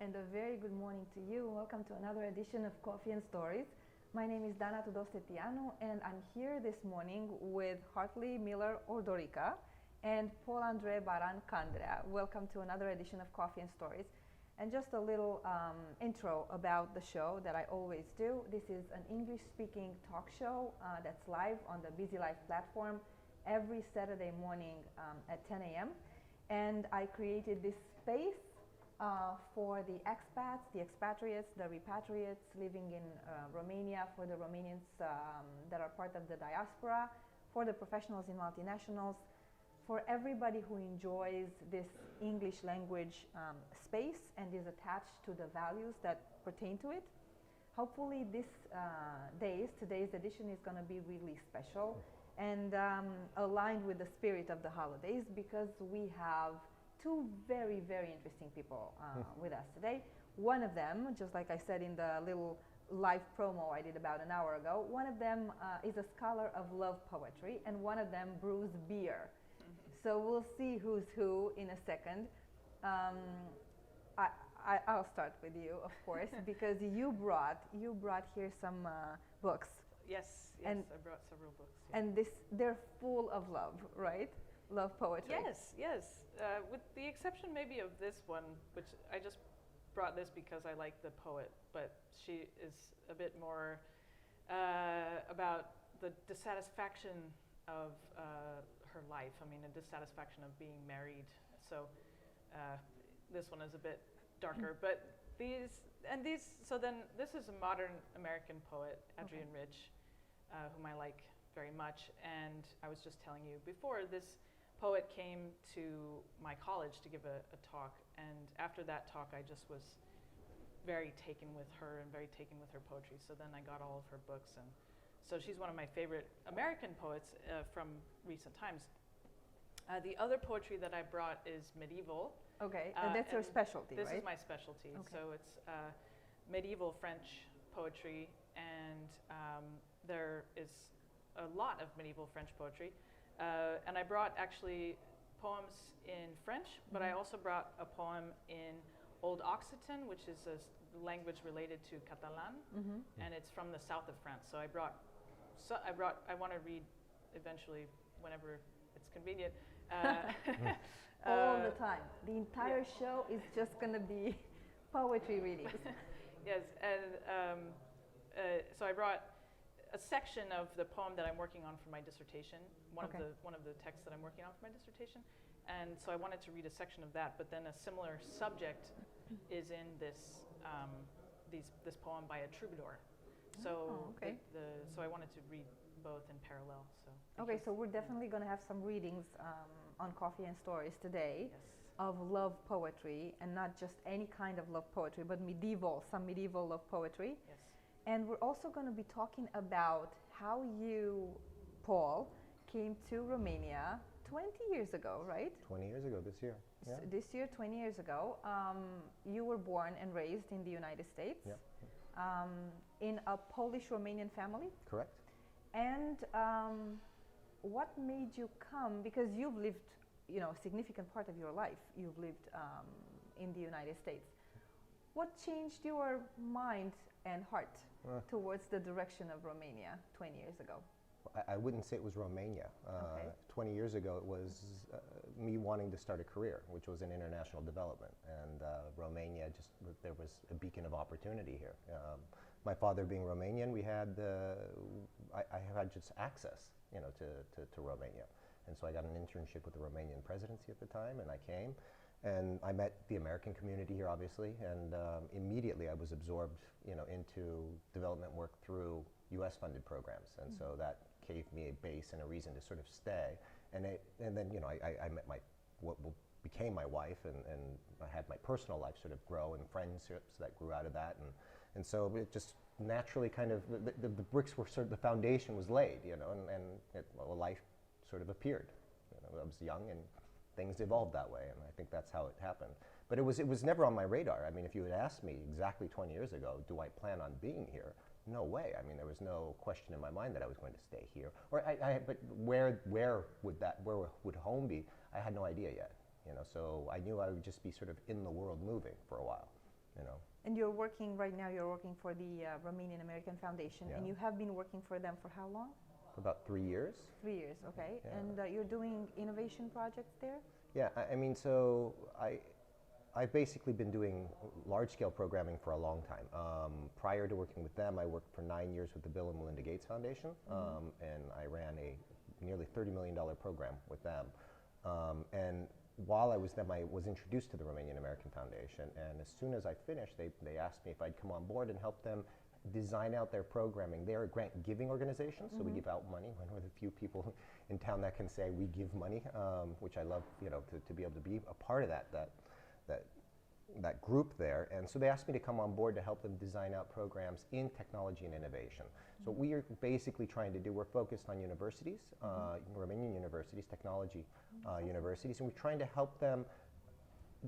and a very good morning to you. Welcome to another edition of Coffee and Stories. My name is Tudose Tianu, and I'm here this morning with Hartley, Miller-Ordorica, and Baran. Welcome to another edition of Coffee and Stories. And just a little intro about the show that I always do. This is an English-speaking talk show that's live on the BiziLive platform every Saturday morning at 10 a.m. And I created this space for the expats, the expatriates, the repatriates living in Romania, for the Romanians that are part of the diaspora, for the professionals in multinationals, for everybody who enjoys this English language space and is attached to the values that pertain to it. Hopefully today's edition is going to be really special and aligned with the spirit of the holidays, because we have two very, very interesting people with us today. One of them, just like I said in the little live promo I did about an hour ago, one of them is a scholar of love poetry, and one of them brews beer. So we'll see who's who in a second. I'll start with you, of course, because you brought here some books. Yes, and I brought several books. Yeah. And they're full of love, right? Love poetry. Yes. With the exception maybe of this one, which I just brought this because I like the poet, but she is a bit more about the dissatisfaction of her life. I mean, a dissatisfaction of being married. So this one is a bit darker, but this is a modern American poet, Adrienne Rich, whom I like very much. And I was just telling you before, this poet came to my college to give a talk, and after that talk I just was very taken with her and very taken with her poetry. So then I got all of her books, and so she's one of my favorite American poets from recent times. The other poetry that I brought is medieval. Okay, and that's your specialty, this right? This is my specialty. Okay. So it's medieval French poetry, and there is a lot of medieval French poetry. And I brought actually poems in French, but I also brought a poem in Old Occitan, which is a language related to Catalan, and it's from the south of France. So I want to read eventually whenever it's convenient. All the time. The entire show is just going to be poetry readings. Yes, and so I brought a section of the poem that I'm working on for my dissertation, one of the texts that I'm working on for my dissertation, and so I wanted to read a section of that. But then a similar subject is in this poem by a troubadour. So so I wanted to read both in parallel. So we're definitely going to have some readings on Coffee and Stories today. Yes. Of love poetry, and not just any kind of love poetry, but some medieval love poetry. Yes. And we're also going to be talking about how you, Paul, came to Romania 20 years ago, right? 20 years ago this year. Yeah. This year, 20 years ago. You were born and raised in the United States, in a Polish-Romanian family. Correct. And what made you come? Because you've lived, a significant part of your life. You've lived in the United States. What changed your mind and heart towards the direction of Romania 20 years ago? I wouldn't say it was Romania. 20 years ago, it was me wanting to start a career, which was in international development. And Romania, there was a beacon of opportunity here. My father being Romanian, I had just access, to Romania. And so I got an internship with the Romanian presidency at the time, and I came. And I met the American community here, obviously, and immediately I was absorbed, into development work through U.S.-funded programs, and so that gave me a base and a reason to sort of stay. And then, I met what became my wife, and I had my personal life sort of grow, and friendships that grew out of that, and so it just naturally kind of the bricks were the foundation was laid, and life sort of appeared. I was young and things evolved that way, and I think that's how it happened. But it was never on my radar. I mean, if you had asked me exactly 20 years ago, do I plan on being here? No way. I mean, there was no question in my mind that I was going to stay here. Or but where would home be? I had no idea yet. So I knew I would just be sort of in the world moving for a while. you know. And you're working right now. You're working for the Romanian American Foundation, and you have been working for them for how long? For about 3 years. 3 years, okay. Yeah. And you're doing innovation projects there? Yeah, I mean, so I've basically been doing large-scale programming for a long time. Prior to working with them, I worked for 9 years with the Bill and Melinda Gates Foundation, and I ran a nearly $30 million program with them. And while I was them, I was introduced to the Romanian American Foundation, and as soon as I finished, they asked me if I'd come on board and help them design out their programming. They're a grant-giving organization, so we give out money. One of the few people in town that can say we give money, which I love, you know, to be able to be a part of that group there. And so they asked me to come on board to help them design out programs in technology and innovation. So we are basically trying to do, we're focused on universities, Romanian universities, technology universities, and we're trying to help them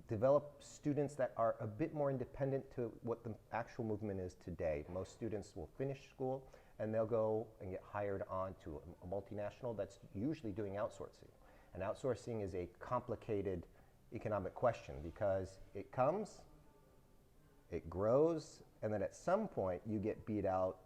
develop students that are a bit more independent to what the actual movement is today. Most students will finish school and they'll go and get hired on to a multinational that's usually doing outsourcing. And outsourcing is a complicated economic question because it comes, it grows, and then at some point you get beat out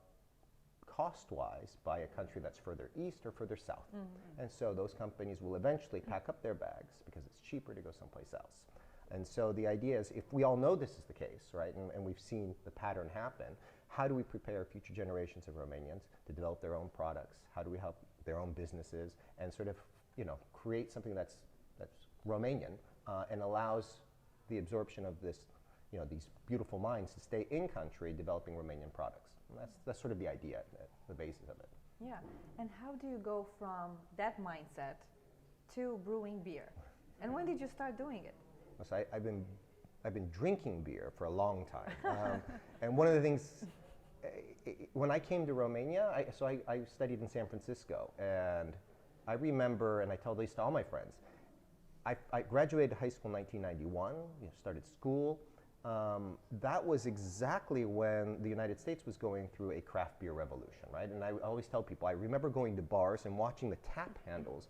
cost-wise by a country that's further east or further south. And so those companies will eventually pack up their bags because it's cheaper to go someplace else. And so the idea is, if we all know this is the case, right, and we've seen the pattern happen, how do we prepare future generations of Romanians to develop their own products? How do we help their own businesses and sort of, you know, create something that's Romanian and allows the absorption of this, you know, these beautiful minds to stay in country developing Romanian products. And that's sort of the idea, the basis of it. Yeah, and how do you go from that mindset to brewing beer? And when did you start doing it? So I've been drinking beer for a long time, and one of the things, when I came to Romania, I studied in San Francisco, and I remember, and I tell this to all my friends, I graduated high school in 1991, started school. That was exactly when the United States was going through a craft beer revolution, right? And I always tell people, I remember going to bars and watching the tap handles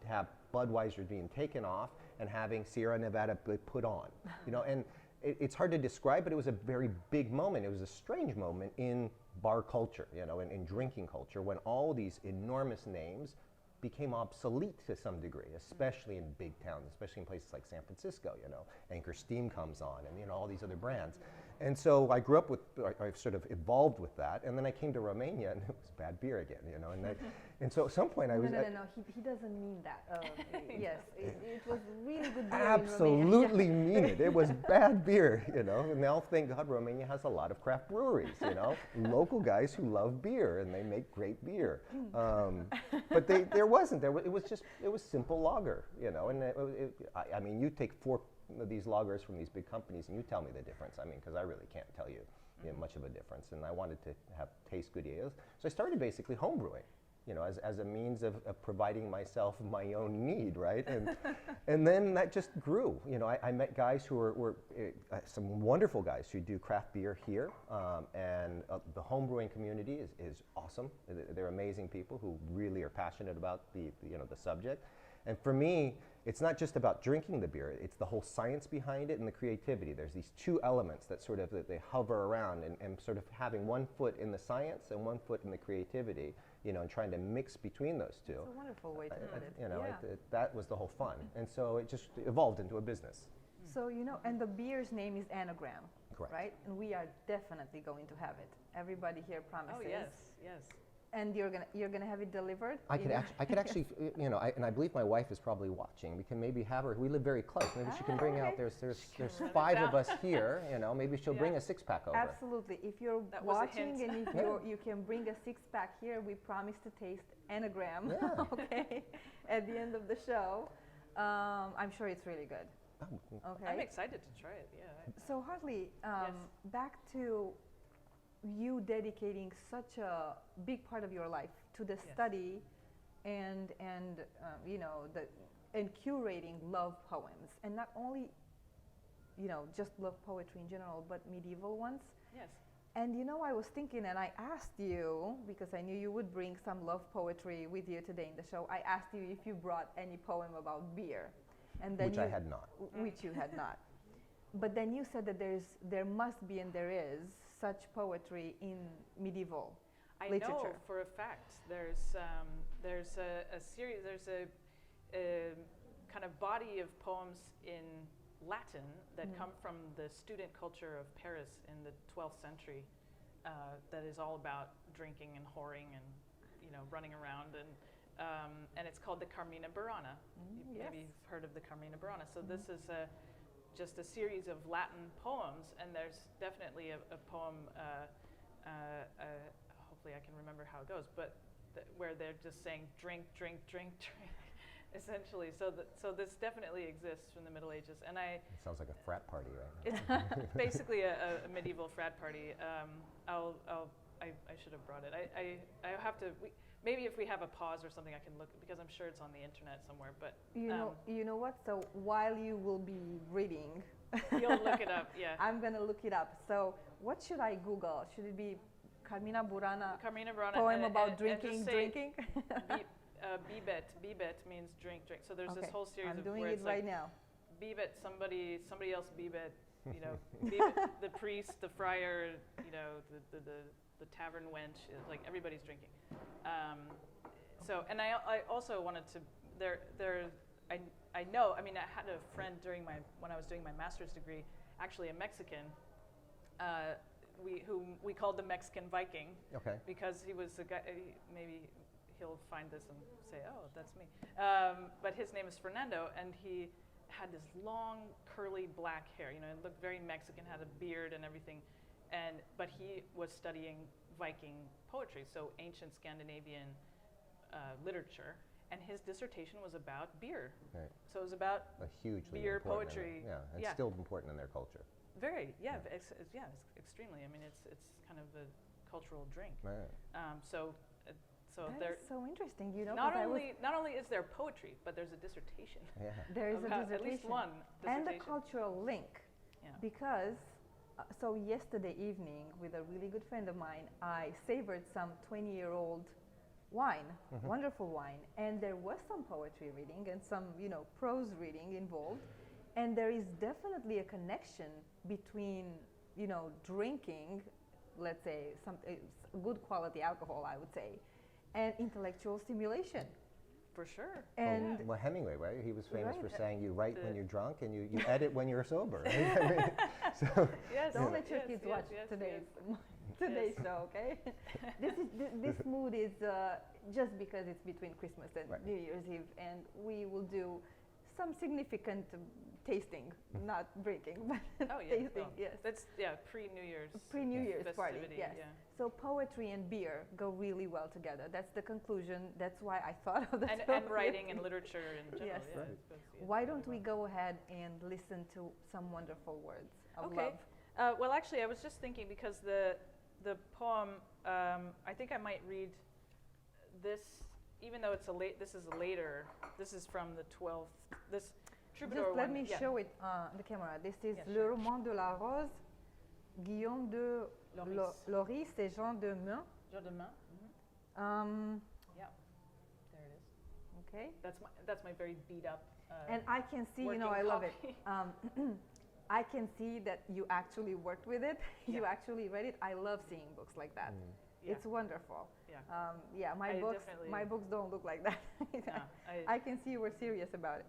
have Budweiser being taken off and having Sierra Nevada put on, you know, and it's hard to describe, but it was a very big moment. It was a strange moment in bar culture, you know, in drinking culture, when all these enormous names became obsolete to some degree, especially in big towns, especially in places like San Francisco, you know. Anchor Steam comes on and, you know, all these other brands. And so I grew up with, I sort of evolved with that, and then I came to Romania and it was bad beer again, you know. And so at some point I was... No, he doesn't mean that. Yes, it was really good beer absolutely in Romania. Mean it. It was bad beer, you know. And now, thank God, Romania has a lot of craft breweries, you know. Local guys who love beer and they make great beer. But there wasn't. It was simple lager, you know. And I mean, you take 4 of these lagers from these big companies and you tell me the difference. I mean, because I really can't tell you, much of a difference. And I wanted to taste good ales. So I started basically home brewing, you know, as a means of providing myself my own need, right? And then that just grew. You know, I met guys who were some wonderful guys who do craft beer here, and the home brewing community is awesome. They're amazing people who really are passionate about the subject. And for me, it's not just about drinking the beer, it's the whole science behind it and the creativity. There's these 2 elements that sort of they hover around, and sort of having one foot in the science and one foot in the creativity, you know, and trying to mix between those 2. It's a wonderful way to put it. You know, that was the whole fun. And so it just evolved into a business. So, you know, and the beer's name is Anagram, correct, right? And we are definitely going to have it. Everybody here promises. Oh, yes, yes. And you're gonna have it delivered? I could actually, you know, and I believe my wife is probably watching. We can maybe have her. We live very close. Maybe she can bring out. There's 5 of us here. You know, maybe she'll bring a 6-pack over. Absolutely. If you're watching and if you can bring a 6-pack here, we promise to taste Anagram. Yeah. Okay. At the end of the show, I'm sure it's really good. Oh, okay. I'm excited to try it. Yeah. So Hartley, yes. Back to you dedicating such a big part of your life to the study and you know, and curating love poems, and not only, you know, just love poetry in general, but medieval ones. Yes. And you know, I was thinking, and I asked you, because I knew you would bring some love poetry with you today in the show, I asked you if you brought any poem about beer. And then which I had not. Which you had not. But then you said that there must be and there is such poetry in medieval literature. I know for a fact. There's a series. There's a kind of body of poems in Latin that come from the student culture of Paris in the 12th century. That is all about drinking and whoring and running around and it's called the Carmina Burana. Maybe you've heard of the Carmina Burana. So this is just a series of Latin poems, and there's definitely a poem. Hopefully, I can remember how it goes, but where they're just saying drink, drink, drink, drink, essentially. So this definitely exists from the Middle Ages, and It sounds like a frat party, right? it's basically a medieval frat party. I should have brought it. I have to. Maybe if we have a pause or something, I can look, because I'm sure it's on the internet somewhere. But you know what? So while you will be reading, you'll look it up. Yeah, I'm gonna look it up. So what should I Google? Should it be Carmina Burana poem about drinking? Bibet means drink. So there's this whole series I'm of doing where it it's right like now. Bibet, somebody else Bibet, Bibet, the priest, the friar, the tavern wench, like everybody's drinking. And I also wanted to, I know, I had a friend when I was doing my master's degree, actually a Mexican, whom we called the Mexican Viking. Okay. Because he was a guy, maybe he'll find this and say, oh, that's me. But his name is Fernando, and he had this long, curly black hair. It looked very Mexican, had a beard and everything. But he was studying Viking poetry, so ancient Scandinavian literature, and his dissertation was about beer. Right. So it was about hugely beer important poetry. It's still important in their culture. Very, it's extremely. It's kind of a cultural drink. Right. That's so interesting. Not only is there poetry, but there's a dissertation. Yeah. There is a dissertation. At least one dissertation. And a cultural link. Yeah. Because so yesterday evening, with a really good friend of mine, I savored some 20-year-old wine, wonderful wine, and there was some poetry reading and some, prose reading involved, and there is definitely a connection between, drinking, let's say, some good quality alcohol, I would say, and intellectual stimulation. For sure. And well, Hemingway, right? He was famous right. for saying you write when you're drunk and you edit when you're sober. Right? Yes. Don't let your kids watch today's show, okay? This mood is just because it's between Christmas and New Year's Eve, and we will do some significant tasting, not drinking, but tasting. Yes. That's pre-New Year's. Pre-New Year's party. Yes. Yeah. So poetry and beer go really well together. That's the conclusion. That's why I thought of the and writing and literature in general. Yes. Yeah, Right. Why don't we go ahead and listen to some wonderful words of love? Well, actually, I was just thinking, because the poem, I think I might read this, even though this is later. This is from the 12th. This troubadour Just let one. me show it on the camera. This is Yeah, Le sure. Roman de la Rose, Guillaume de Loris et Jean de Meun. Jean de Meun. Yeah, there it is. Okay. That's my very beat up. And I can see, I love it. I can see that you actually worked with it. You actually read it. I love seeing books like that. Yeah. It's wonderful. Yeah. My books don't look like that. No, I can see you were serious about it.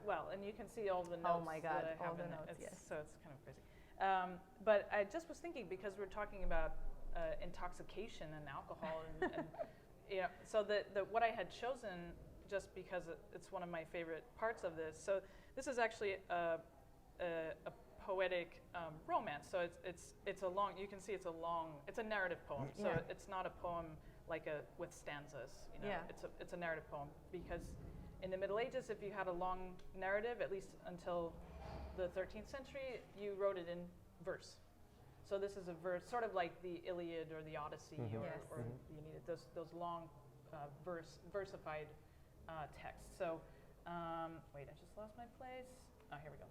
Well, and you can see all the notes. Oh my God, that I have all the in it. notes, yes. So it's kind of crazy. But I just was thinking, because we're talking about intoxication and alcohol, and so what I had chosen, just because it's one of my favorite parts of this. So this is actually a poetic romance. So it's a long. You can see it's a narrative poem. So it's not a poem like with stanzas. It's a narrative poem, because in the Middle Ages, if you had a long narrative, at least until the 13th century, you wrote it in verse. So this is a verse, sort of like the Iliad or the Odyssey, or you needed those long versified texts. So wait, I just lost my place. Oh, here we go.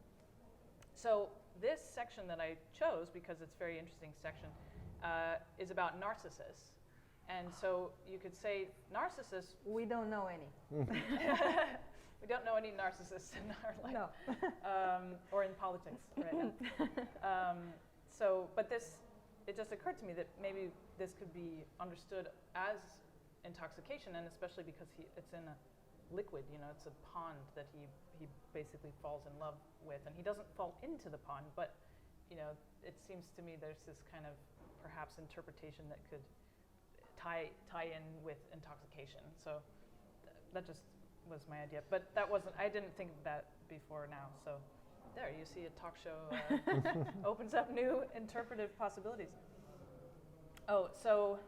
So this section that I chose, because it's a very interesting section, is about Narcissus. And so you could say Narcissus. We don't know any. we don't know any narcissists in our life. No. Or in politics right now. But it just occurred to me that maybe this could be understood as intoxication, and especially because it's in a liquid, it's a pond that he basically falls in love with, and he doesn't fall into the pond, but it seems to me there's this kind of perhaps interpretation that could tie in with intoxication. So that just was my idea, but I didn't think of that before now. So there, you see, a talk show opens up new interpretive possibilities. Oh, so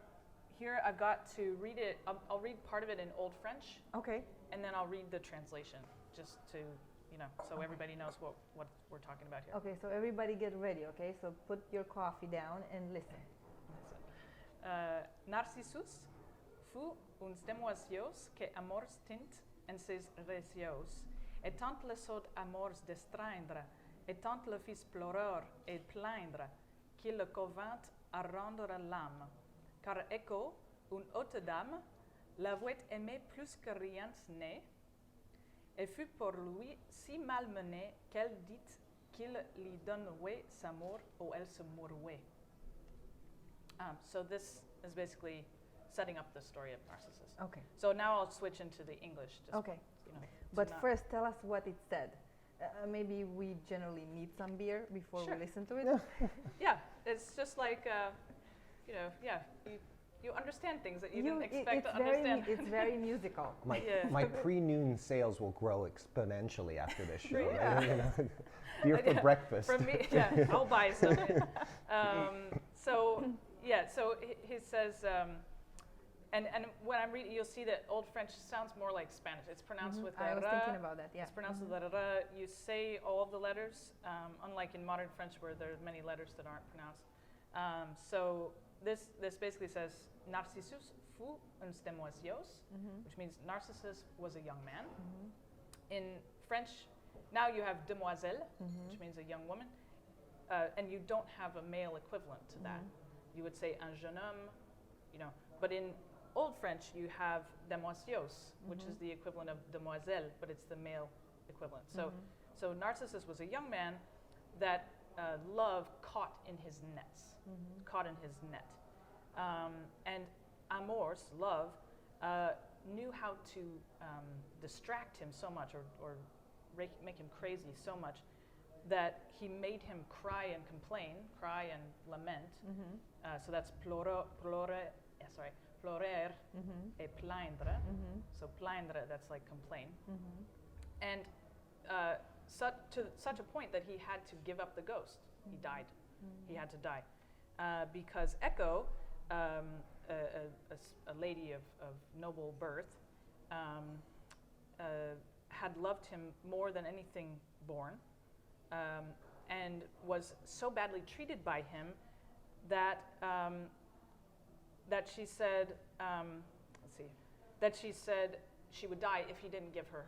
here I've got to read it. I'll read part of it in Old French. Okay. And then I'll read the translation, just to, so everybody knows what we're talking about here. Okay, so everybody get ready, okay? So put your coffee down and listen. Narcissus fu un demoisios que amors tint en ses recios, et tant le sod amors destraindre, et tant le fils pleureur et plaindre, qu'il le convint à rendre l'âme. Car Echo, une haute dame, l'avouait aimé plus que rien n'est, et fut pour lui si malmené qu'elle dit qu'il lui donnerait sa mort ou elle se mourrait. So this is basically setting up the story of Narcissus. Okay. So now I'll switch into the English. Just, Okay. But first, tell us what it said. Maybe we generally need some beer before we listen to it. Yeah, it's just like, you understand things that you didn't expect to understand. It's very musical. My pre-noon sales will grow exponentially after this show. Yeah. Right? Beer for breakfast. From me, I'll buy some. So he says, and when I'm reading, you'll see that Old French sounds more like Spanish. It's pronounced with the I was thinking about that, yeah. It's pronounced with the r. You say all of the letters, unlike in modern French where there are many letters that aren't pronounced. So this basically says, Narcissus fut un demoisios, which means Narcissus was a young man. In French, now you have demoiselle, which means a young woman, and you don't have a male equivalent to that. You would say un jeune homme, but in Old French you have demoisios, which is the equivalent of demoiselle, but it's the male equivalent. So Narcissus was a young man that love caught in his nets, and amors, love, knew how to distract him so much or make him crazy so much that he made him cry and lament. So that's plorer et plaindre. So plaindre, that's like complain. And to such a point that he had to give up the ghost. He died. He had to die. Because Echo, a lady of noble birth, had loved him more than anything born, and was so badly treated by him that she said, she would die if he didn't give her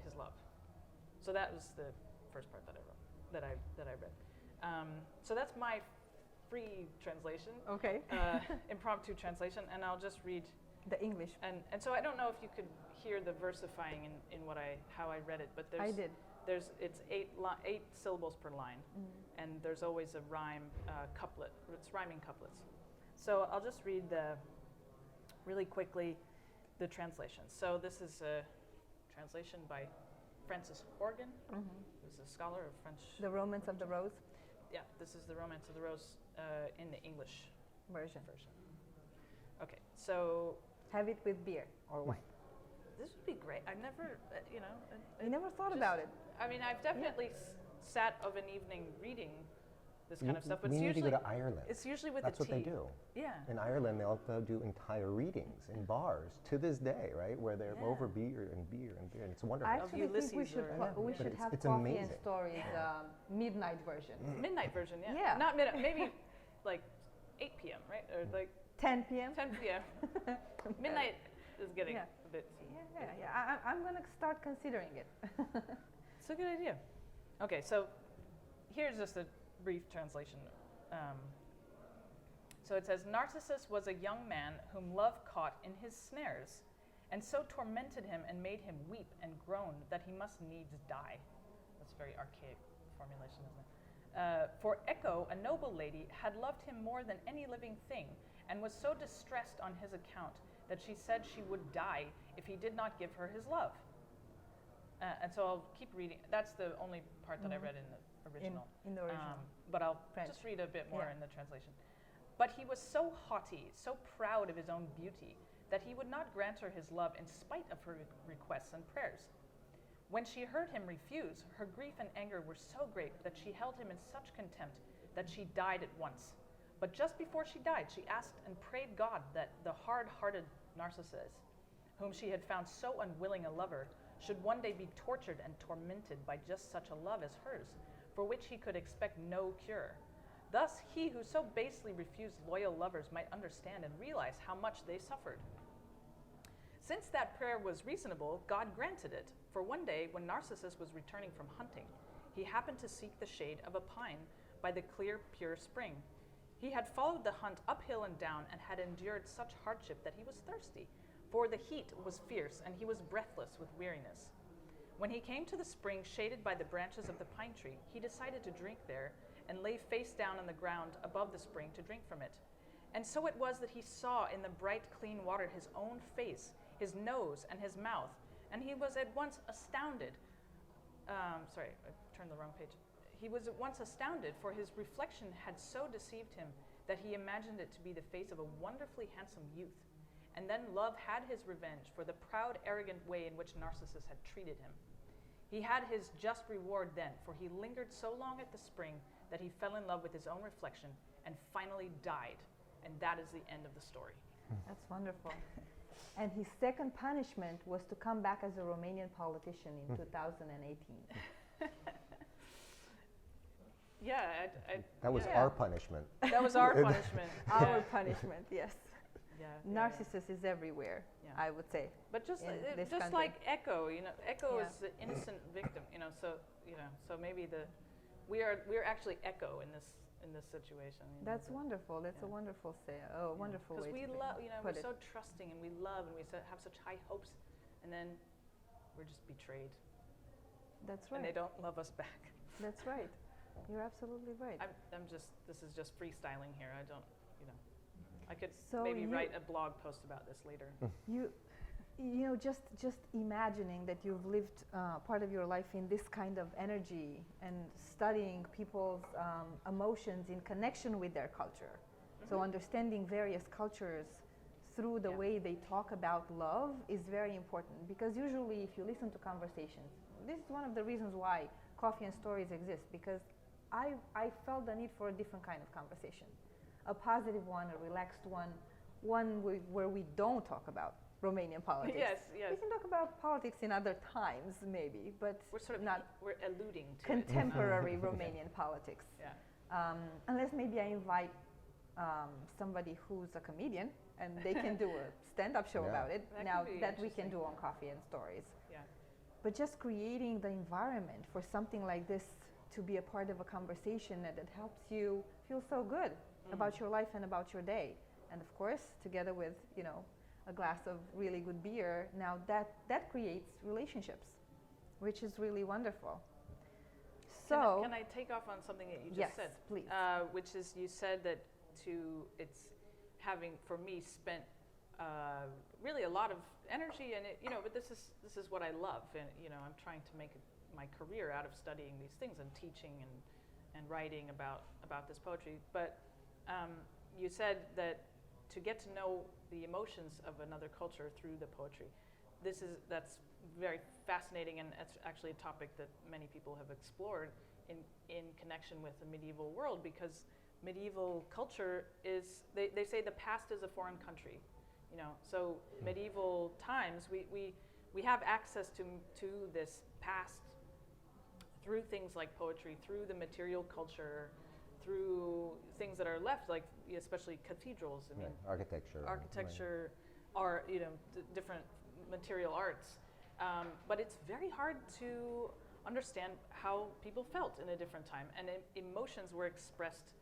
his love. So that was the first part that I wrote, that I read. So that's my free translation. Okay. Impromptu translation, and I'll just read the English. And so I don't know if you could hear the versifying in how I read it, but I did. It's 8 syllables per line, and there's always a rhyme couplet. It's rhyming couplets. So I'll just read really quickly the translation. So this is a translation by Francis Horgan, who's a scholar of French. The Romance of the Rose. Yeah, this is the Romance of the Rose in the English version. Okay, so have it with beer or wine. This would be great. I've never, I never thought about it. I mean, I've definitely sat of an evening reading this kind of stuff, but we it's need usually to go to Ireland. It's usually with That's a tea. what they do. Yeah. In Ireland, they'll do entire readings in bars to this day, right? Where they're over beer, and it's wonderful. I actually think we should have it's Coffee amazing. and Stories midnight version. Midnight version, yeah. Yeah. Not midnight, maybe like 8 p.m., right? Or like 10 p.m. 10 p.m. Midnight is getting a bit. Yeah. I'm gonna start considering it. It's a good idea. Okay, so here's just a brief translation. So it says, Narcissus was a young man whom love caught in his snares, and so tormented him and made him weep and groan that he must needs die. That's a very archaic formulation, isn't it? For Echo, a noble lady, had loved him more than any living thing, and was so distressed on his account that she said she would die if he did not give her his love. And so I'll keep reading. That's the only part that I read in the original. In the original. But I'll French. just read a bit more in the translation. But he was so haughty, so proud of his own beauty, that he would not grant her his love in spite of her requests and prayers. When she heard him refuse, her grief and anger were so great that she held him in such contempt that she died at once. But just before she died, she asked and prayed God that the hard-hearted Narcissus, whom she had found so unwilling a lover, should one day be tortured and tormented by just such a love as hers, for which he could expect no cure. Thus, he who so basely refused loyal lovers might understand and realize how much they suffered. Since that prayer was reasonable, God granted it, for one day when Narcissus was returning from hunting, he happened to seek the shade of a pine by the clear, pure spring. He had followed the hunt uphill and down and had endured such hardship that he was thirsty, for the heat was fierce and he was breathless with weariness. When he came to the spring shaded by the branches of the pine tree, he decided to drink there and lay face down on the ground above the spring to drink from it. And so it was that he saw in the bright, clean water his own face, his nose, and his mouth, and he was at once astounded. Sorry, I turned the wrong page. He was at once astounded, for his reflection had so deceived him that he imagined it to be the face of a wonderfully handsome youth. And then love had his revenge for the proud, arrogant way in which Narcissus had treated him. He had his just reward then, for he lingered so long at the spring that he fell in love with his own reflection and finally died. And that is the end of the story. That's wonderful. And his second punishment was to come back as a Romanian politician in 2018. Yeah, that was our punishment. That was our punishment. Our punishment, yes. Yeah, Narcissus is everywhere, I would say. But just country. like Echo, Echo is the innocent victim, so maybe we're actually Echo in this situation. That's wonderful. That's a wonderful wonderful way. Because we to love, put we're it. so trusting and we love and we have such high hopes, and then we're just betrayed. That's right. And they don't love us back. That's right. You're absolutely right. This is just freestyling here. I don't, I could So maybe write a blog post about this later. Just imagining that you've lived part of your life in this kind of energy and studying people's emotions in connection with their culture. So understanding various cultures through the way they talk about love is very important, because usually if you listen to conversations, this is one of the reasons why Coffee and Stories exist, because I felt the need for a different kind of conversation. A positive one, a relaxed one where we don't talk about Romanian politics. Yes. We can talk about politics in other times, maybe, but We're sort of we're alluding to contemporary Romanian politics. Yeah. Unless maybe I invite somebody who's a comedian and they can do a stand-up show about it. That we can do on Coffee and Stories. Yeah. But just creating the environment for something like this to be a part of a conversation that helps you feel so good about your life and about your day. And of course, together with, a glass of really good beer, now that creates relationships, which is really wonderful. So can I take off on something that you just said? Yes, please. Which is, you said that it's having, for me, spent really a lot of energy in it, but this is what I love, and I'm trying to make my career out of studying these things and teaching and writing about this poetry. But you said that to get to know the emotions of another culture through the poetry, that's very fascinating, and it's actually a topic that many people have explored in connection with the medieval world, because medieval culture is, they say the past is a foreign country, so medieval times we have access to this past through things like poetry, through the material culture, through things that are left, like especially cathedrals. I mean, architecture, art, different material arts. But it's very hard to understand how people felt in a different time, and emotions were expressed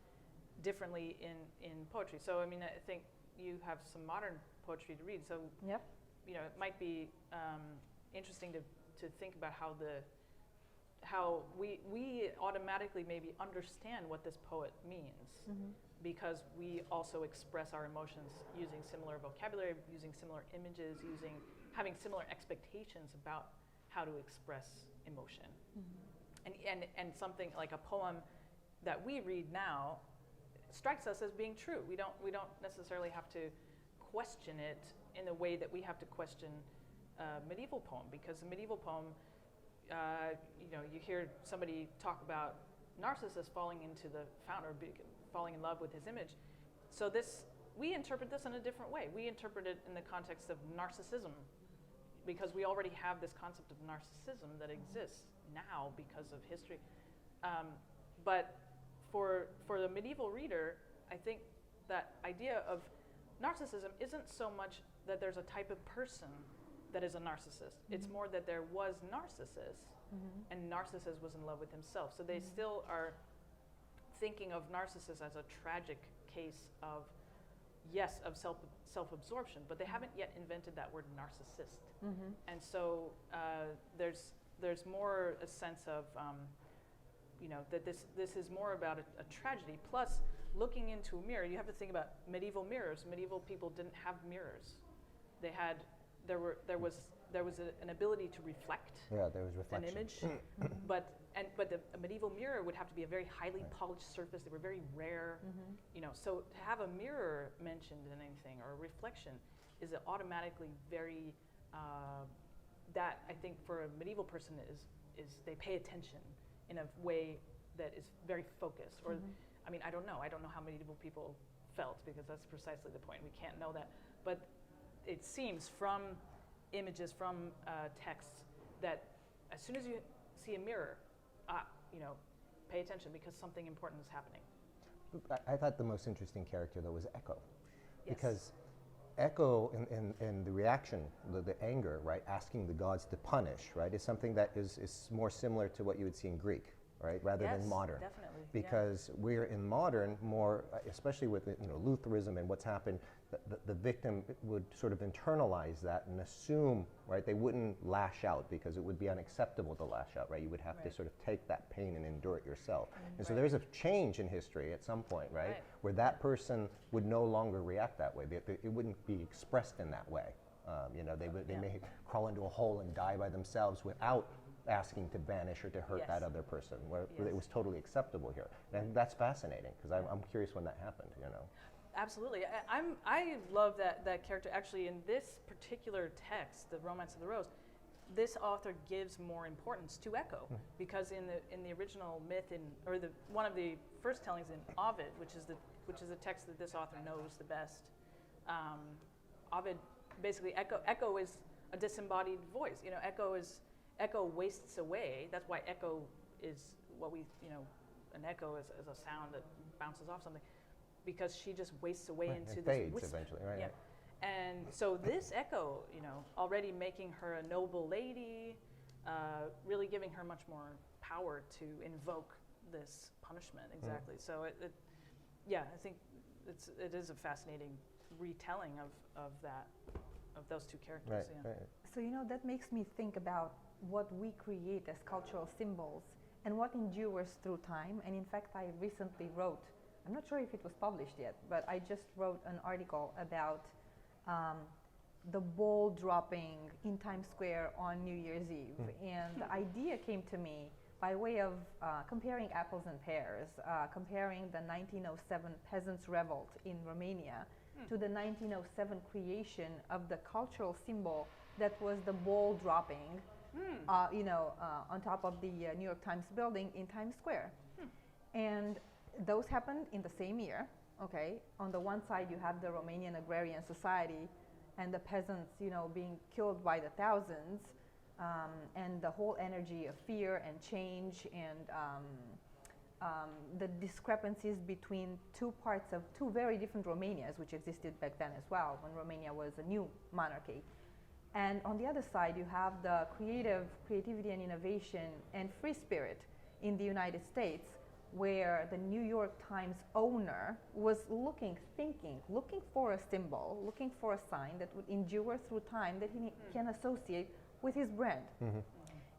differently in poetry. So I mean, I think you have some modern poetry to read. So it might be interesting to think about how we automatically maybe understand what this poet means, because we also express our emotions using similar vocabulary, using similar images, having similar expectations about how to express emotion. And something like a poem that we read now strikes us as being true. We don't necessarily have to question it in the way that we have to question a medieval poem, because a medieval poem, you hear somebody talk about Narcissus falling into the fountain, or falling in love with his image. So we interpret this in a different way. We interpret it in the context of narcissism, because we already have this concept of narcissism that exists now because of history. But for the medieval reader, I think that idea of narcissism isn't so much that there's a type of person that is a narcissist. It's more that there was Narcissus, and Narcissus was in love with himself. So they still are thinking of Narcissus as a tragic case of self-absorption, but they haven't yet invented that word narcissist. And so there's more a sense of that this is more about a tragedy. Plus, looking into a mirror, you have to think about medieval mirrors. Medieval people didn't have mirrors. There was an ability to reflect. Yeah, there was reflection. An image, but a medieval mirror would have to be a very highly polished surface. They were very rare, So to have a mirror mentioned in anything, or a reflection, is automatically very. That I think for a medieval person is they pay attention in a way that is very focused. Or, I mean, I don't know how medieval people felt, because that's precisely the point. We can't know that, but it seems from images, from texts, that as soon as you see a mirror, pay attention, because something important is happening. I thought the most interesting character, though, was Echo. Yes. Because Echo, in the reaction, the anger, right, asking the gods to punish, right, is something that is more similar to what you would see in Greek, right, rather than modern. Definitely. Because we're in modern more, especially with Lutheranism and what's happened, the victim would sort of internalize that and assume, right, they wouldn't lash out, because it would be unacceptable to lash out, right? You would have to sort of take that pain and endure it yourself. And so there's a change in history at some point, right, where that person would no longer react that way. It wouldn't be expressed in that way. They may crawl into a hole and die by themselves without asking to banish or to hurt that other person, where it was totally acceptable here. And that's fascinating, because I'm curious when that happened, Absolutely. I love that character. Actually, in this particular text, The Romance of the Rose, this author gives more importance to Echo, because in the original myth, one of the first tellings in Ovid, which is the text that this author knows the best, Ovid, basically Echo is a disembodied voice. Echo wastes away. That's why echo is what an echo is a sound that bounces off something, because she just wastes away into this fades whisper. Eventually, right? Yeah. And so this Echo, already making her a noble lady, really giving her much more power to invoke this punishment. Exactly. So I think it is a fascinating retelling of those two characters. Right. So that makes me think about what we create as cultural symbols and what endures through time. And in fact, I recently wrote, I'm not sure if it was published yet, but I just wrote an article about the ball dropping in Times Square on New Year's Eve. And the idea came to me by way of comparing apples and pears, comparing the 1907 Peasants' Revolt in Romania to the 1907 creation of the cultural symbol that was the ball dropping on top of the New York Times building in Times Square. And those happened in the same year, okay? On the one side, you have the Romanian agrarian society and the peasants, being killed by the thousands, and the whole energy of fear and change, and the discrepancies between two parts of two very different Romanias, which existed back then as well, when Romania was a new monarchy. And on the other side, you have the creativity and innovation and free spirit in the United States, where the New York Times owner was looking for a symbol, looking for a sign that would endure through time that he can associate with his brand.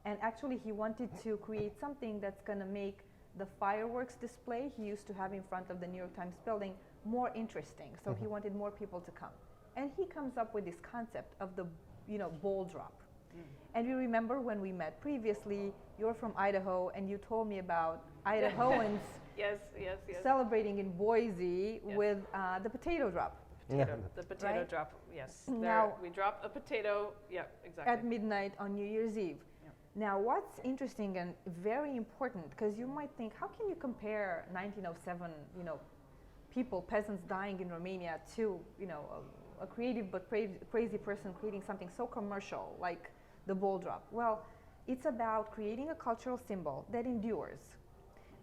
And actually he wanted to create something that's going to make the fireworks display he used to have in front of the New York Times building more interesting. So he wanted more people to come. And he comes up with this concept of the, ball drop. And you remember when we met previously, you're from Idaho, and you told me about Idahoans yes. celebrating in Boise with the potato drop. The potato right? drop, yes. Now, we drop a potato, exactly. At midnight on New Year's Eve. Now, what's interesting and very important, because you might think, how can you compare 1907, people, peasants dying in Romania to, a creative but crazy person creating something so commercial like the ball drop? Well, it's about creating a cultural symbol that endures.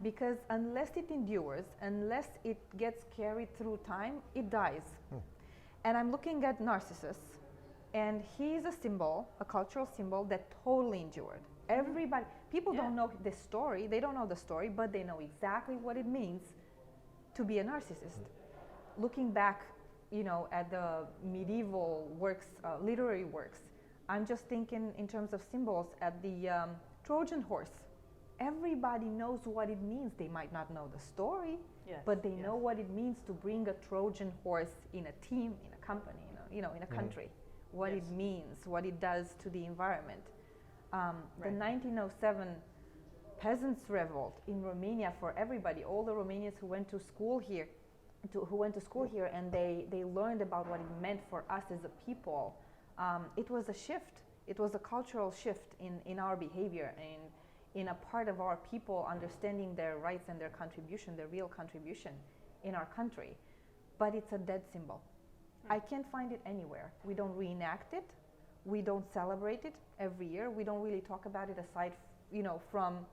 Because unless it endures, unless it gets carried through time, it dies. And I'm looking at Narcissus, and he's a symbol, a cultural symbol that totally endured. Everybody, people don't know the story, they don't know the story, but they know exactly what it means to be a narcissist. Looking back, at the medieval works, literary works, I'm just thinking in terms of symbols at the Trojan horse. Everybody knows what it means. They might not know the story, but they know what it means to bring a Trojan horse in a team, in a company, in a country. What it means, what it does to the environment. The 1907 peasants' revolt in Romania, for everybody, all the Romanians who went to school here, and they learned about what it meant for us as a people. It was a shift. It was a cultural shift in our behavior, and in a part of our people understanding their rights and their contribution, their real contribution in our country. But it's a dead symbol. I can't find it anywhere. We don't reenact it. We don't celebrate it every year. We don't really talk about it aside, from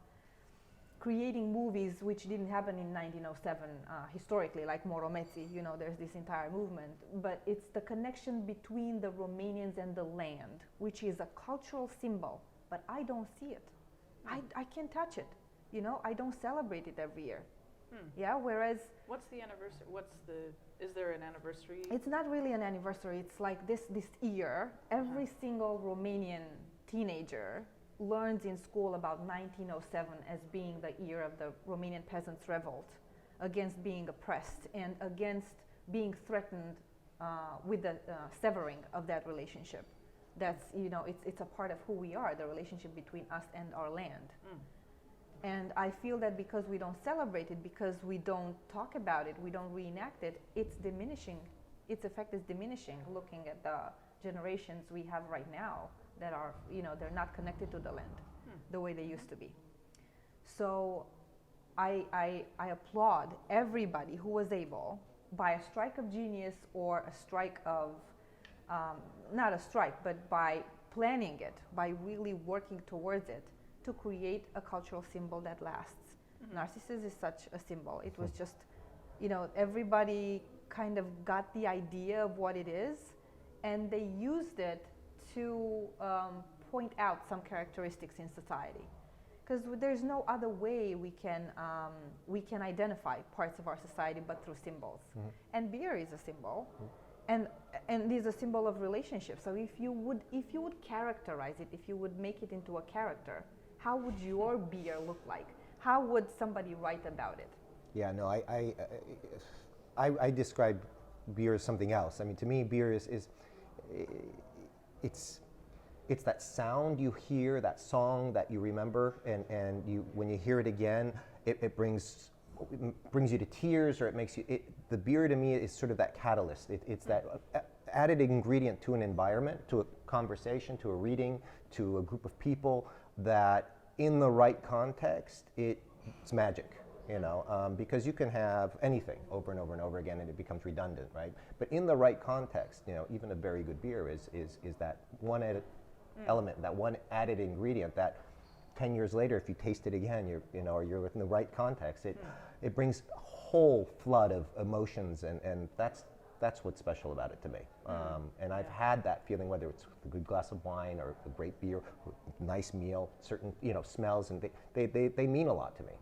creating movies which didn't happen in 1907 historically, like Moromeții, there's this entire movement. But it's the connection between the Romanians and the land, which is a cultural symbol, but I don't see it. I can't touch it. I don't celebrate it every year. Yeah, whereas... What's the anniversary? Is there an anniversary? It's not really an anniversary. It's like this year, every single Romanian teenager learns in school about 1907 as being the year of the Romanian peasants' revolt against being oppressed and against being threatened with the severing of that relationship. That's, it's a part of who we are, the relationship between us and our land. And I feel that because we don't celebrate it, because we don't talk about it, we don't reenact it, it's diminishing. Its effect is diminishing, looking at the generations we have right now that are, they're not connected to the land the way they used to be. So I applaud everybody who was able, by a strike of genius or a strike of, not a strike, but by planning it, by really working towards it, to create a cultural symbol that lasts. Narcissus is such a symbol. It was just, everybody kind of got the idea of what it is, and they used it to point out some characteristics in society. Because there's no other way we can identify parts of our society but through symbols. And beer is a symbol. And it is a symbol of relationship. So if you would characterize it, if you would make it into a character, how would your beer look like? How would somebody write about it? Yeah, no, I describe beer as something else. I mean, to me, beer is it's that sound you hear, that song that you remember, and you, when you hear it again, it brings you to tears, or it makes you. The beer to me is sort of that catalyst. It's that added ingredient to an environment, to a conversation, to a reading, to a group of people, that in the right context, it's magic. Because you can have anything over and over and over again, and it becomes redundant, right? But in the right context, even a very good beer is that one added element, that one added ingredient that 10 years later, if you taste it again, you're in the right context, it brings a whole flood of emotions, and that's what's special about it to me. And I've had that feeling, whether it's a good glass of wine or a great beer, or a nice meal, certain smells, and they mean a lot to me,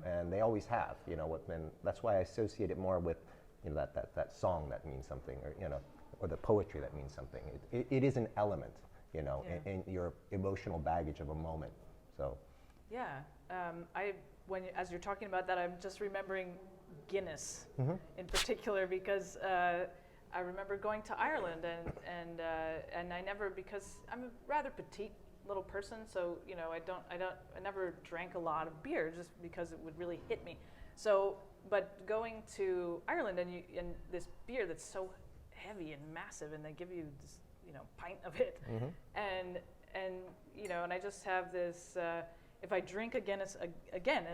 and they always have. And that's why I associate it more with that song that means something, or the poetry that means something. It is an element, in your emotional baggage of a moment. So. Yeah, as you're talking about that, I'm just remembering Guinness in particular, because I remember going to Ireland and I never, because I'm a rather petite little person, so I never drank a lot of beer just because it would really hit me. So, but going to Ireland and this beer that's so heavy and massive, and they give you this pint of it, and I just have this. If I drink a Guinness again,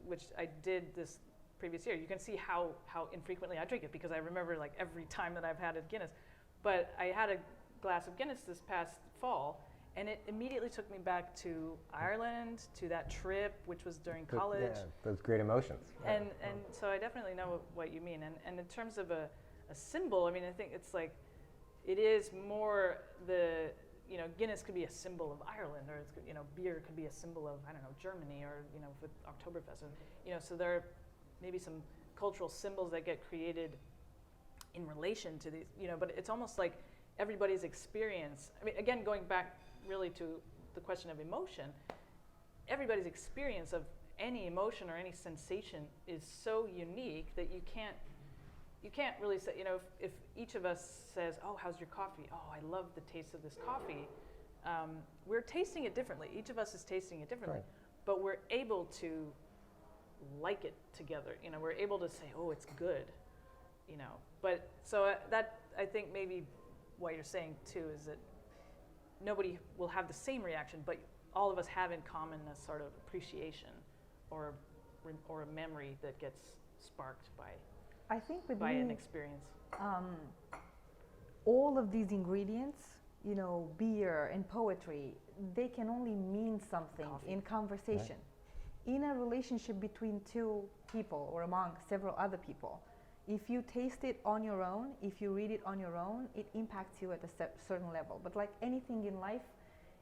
which I did this previous year, you can see how infrequently I drink it, because I remember like every time that I've had a Guinness. But I had a glass of Guinness this past fall, and it immediately took me back to Ireland, to that trip, which was during college. Yeah, those great emotions. And so I definitely know what you mean. And in terms of a symbol, I mean, I think it's like, it is more the, Guinness could be a symbol of Ireland, or beer could be a symbol of, I don't know, Germany, or with Oktoberfest, so there are maybe some cultural symbols that get created in relation to these, but it's almost like everybody's experience. I mean, again, going back really to the question of emotion, everybody's experience of any emotion or any sensation is so unique that you can't really say, if each of us says, oh, how's your coffee? Oh, I love the taste of this coffee. We're tasting it differently. Each of us is tasting it differently, but we're able to like it together. We're able to say, oh, it's good, But so that, I think maybe what you're saying too is that nobody will have the same reaction, but all of us have in common a sort of appreciation or a memory that gets sparked by an experience. All of these ingredients, beer and poetry, they can only mean something in conversation. Right. In a relationship between two people or among several other people, if you taste it on your own, if you read it on your own, it impacts you at a certain level. But like anything in life,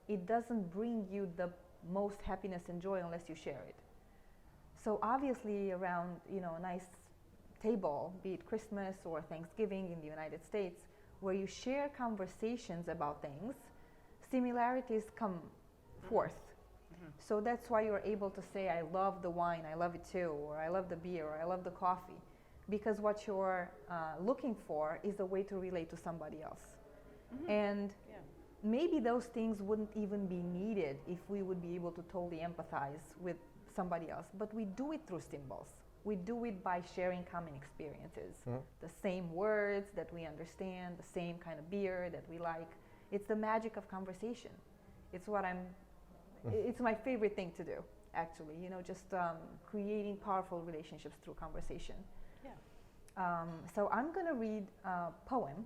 it doesn't bring you the most happiness and joy unless you share it. So obviously around, a nice table, be it Christmas or Thanksgiving in the United States, where you share conversations about things, similarities come forth. So that's why you're able to say, I love the wine, I love it too, or I love the beer, or I love the coffee. Because what you're looking for is a way to relate to somebody else. And maybe those things wouldn't even be needed if we would be able to totally empathize with somebody else. But we do it through symbols. We do it by sharing common experiences. The same words that we understand, the same kind of beer that we like. It's the magic of conversation. It's what it's my favorite thing to do, actually. Just creating powerful relationships through conversation. So I'm going to read a poem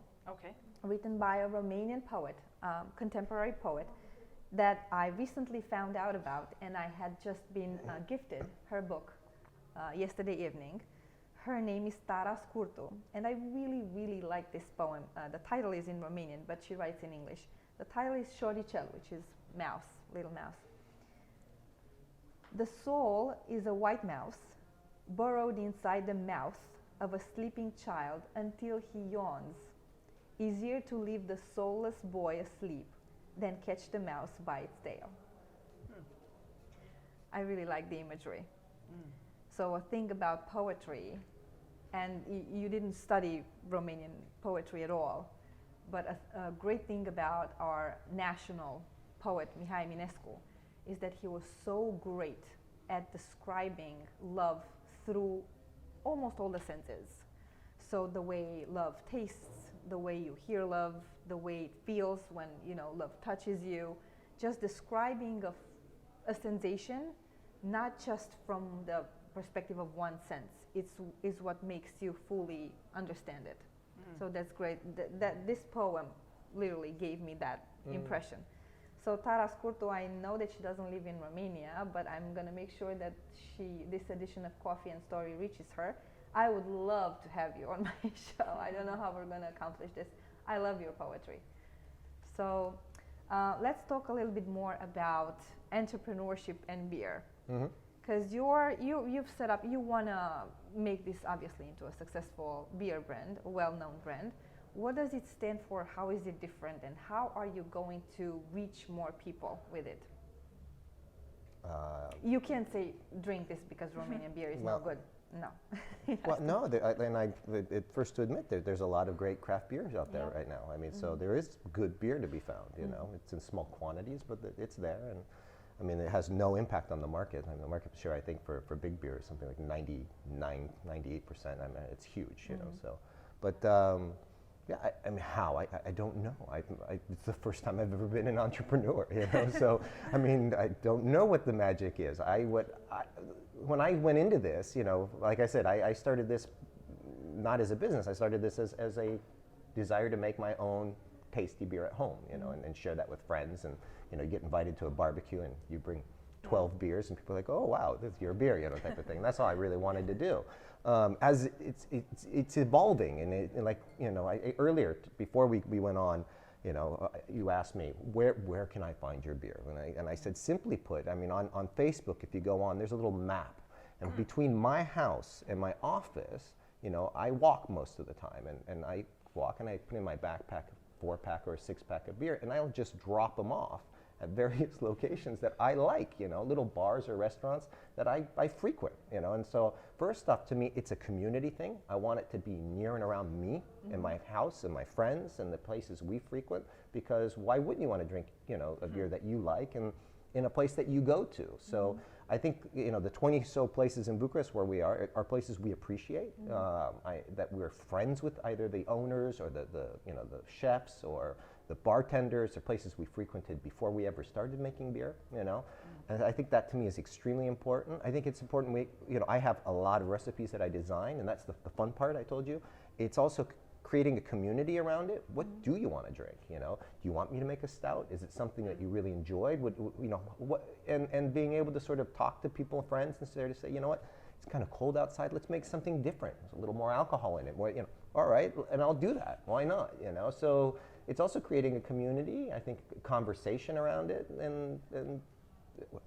written by a Romanian poet, contemporary poet, that I recently found out about, and I had just been gifted her book yesterday evening. Her name is Tara Scurtu, and I really, really like this poem. The title is in Romanian, but she writes in English. The title is Șoricel, which is mouse, little mouse. The soul is a white mouse burrowed inside the mouth of a sleeping child until he yawns. Easier to leave the soulless boy asleep than catch the mouse by its tail. I really like the imagery. So a thing about poetry, and you didn't study Romanian poetry at all, but a great thing about our national poet, Mihai Eminescu, is that he was so great at describing love through almost all the senses. So the way love tastes, the way you hear love, the way it feels when love touches you, just describing a sensation, not just from the perspective of one sense. Is what makes you fully understand it. So that's great. That this poem literally gave me that impression. So Tara Scurtu, I know that she doesn't live in Romania, but I'm going to make sure that this edition of Coffee and Story reaches her. I would love to have you on my show. I don't know how we're going to accomplish this. I love your poetry. So let's talk a little bit more about entrepreneurship and beer. Because you've set up, you want to make this obviously into a successful beer brand, a well-known brand. What does it stand for? How is it different? And how are you going to reach more people with it? You can't say drink this because Romanian beer is no good. No. Well, no, it's first to admit that there's a lot of great craft beers out there right now. I mean, so there is good beer to be found, you know. It's in small quantities, but it's there. And I mean, it has no impact on the market. I mean, the market share, I think, for big beer is something like 99, 98%. I mean, it's huge, you know. So, but yeah, I mean, how? I don't know. It's the first time I've ever been an entrepreneur, you know. So, I mean, I don't know what the magic is. When I went into this, you know, like I said, I started this not as a business. I started this as a desire to make my own tasty beer at home, you know, and share that with friends. And, you know, you get invited to a barbecue and you bring 12 beers and people are like, oh, wow, this is your beer, you know, type of thing. That's all I really wanted to do. As it's evolving, and like, you know, earlier, before we went on, you know, you asked me, where can I find your beer? And I said, simply put, I mean, on Facebook, if you go on, there's a little map. And between my house and my office, you know, I walk most of the time. And I walk and I put in my backpack a 4-pack or a 6-pack of beer, and I'll just drop them off at various locations that I like, you know, little bars or restaurants that I frequent, you know. And so first off, to me, it's a community thing. I want it to be near and around me and my house and my friends and the places we frequent, because why wouldn't you want to drink, you know, a beer that you like and in a place that you go to? So I think, you know, the 20 so places in Bucharest where we are places we appreciate, that we're friends with either the owners or the you know, the chefs or the bartenders, or places we frequented before we ever started making beer, you know. And I think that to me is extremely important. I think it's important, you know, I have a lot of recipes that I design, and that's the fun part I told you. It's also creating a community around it. What do you want to drink, you know? Do you want me to make a stout? Is it something that you really enjoyed? You know, and being able to sort of talk to people, friends, and to say, you know what, it's kind of cold outside, let's make something different. There's a little more alcohol in it, more, you know, all right, and I'll do that, why not, you know? So it's also creating a community, I think, conversation around it, and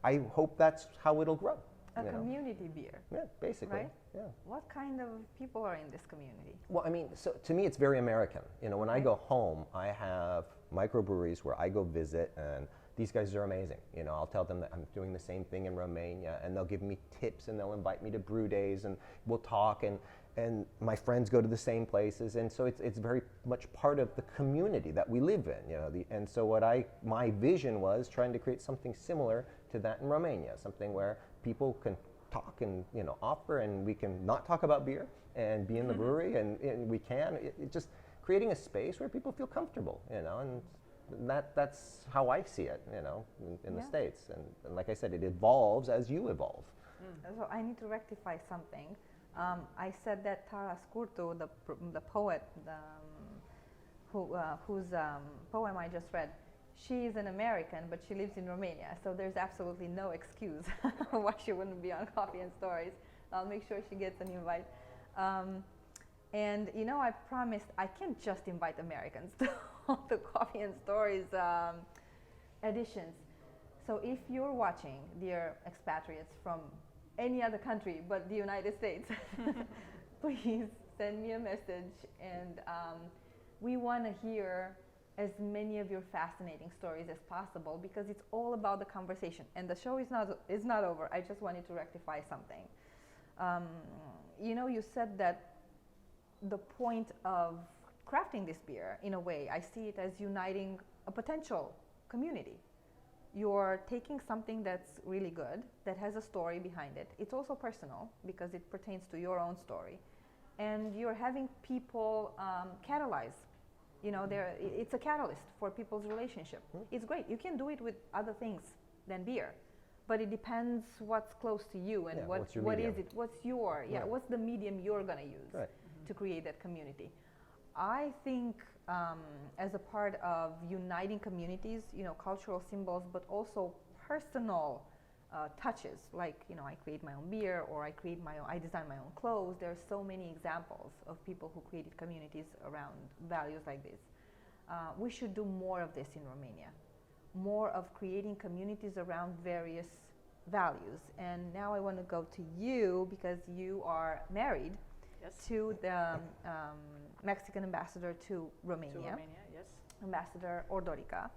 I hope that's how it'll grow. A community beer. Yeah, basically. Right? Yeah. What kind of people are in this community? Well, I mean, so to me, it's very American. You know, when I go home, I have microbreweries where I go visit, and these guys are amazing. You know, I'll tell them that I'm doing the same thing in Romania, and they'll give me tips, and they'll invite me to brew days, and we'll talk, and my friends go to the same places, and so it's very much part of the community that we live in, you know. And so my vision was trying to create something similar to that in Romania, something where people can talk and, you know, offer, and we can not talk about beer and be in the brewery, and we can. It just creating a space where people feel comfortable, you know, and that's how I see it, you know, in the States. And like I said, it evolves as you evolve. So I need to rectify something. I said that Tara Scurtu, the poet, whose poem I just read, she is an American, but she lives in Romania. So there's absolutely no excuse why she wouldn't be on Coffee and Stories. I'll make sure she gets an invite. And you know, I promised I can't just invite Americans to all the Coffee and Stories editions. So if you're watching, dear expatriates from any other country but the United States, please send me a message, and we want to hear as many of your fascinating stories as possible, because it's all about the conversation. And the show is not over. I just wanted to rectify something. You know, you said that the point of crafting this beer, in a way, I see it as uniting a potential community. You're taking something that's really good, that has a story behind it. It's also personal because it pertains to your own story. And you're having people catalyze. You know, it's a catalyst for people's relationship. It's great. You can do it with other things than beer, but it depends what's close to you and what is it, what's what's the medium you're going to use to create that community. I think as a part of uniting communities, you know, cultural symbols, but also personal touches, like, you know, I create my own beer, or I design my own clothes. There are so many examples of people who created communities around values like this. We should do more of this in Romania, more of creating communities around various values. And now I want to go to you, because you are married to the Mexican ambassador to Romania. To Romania, yes. Ambassador Ordorica.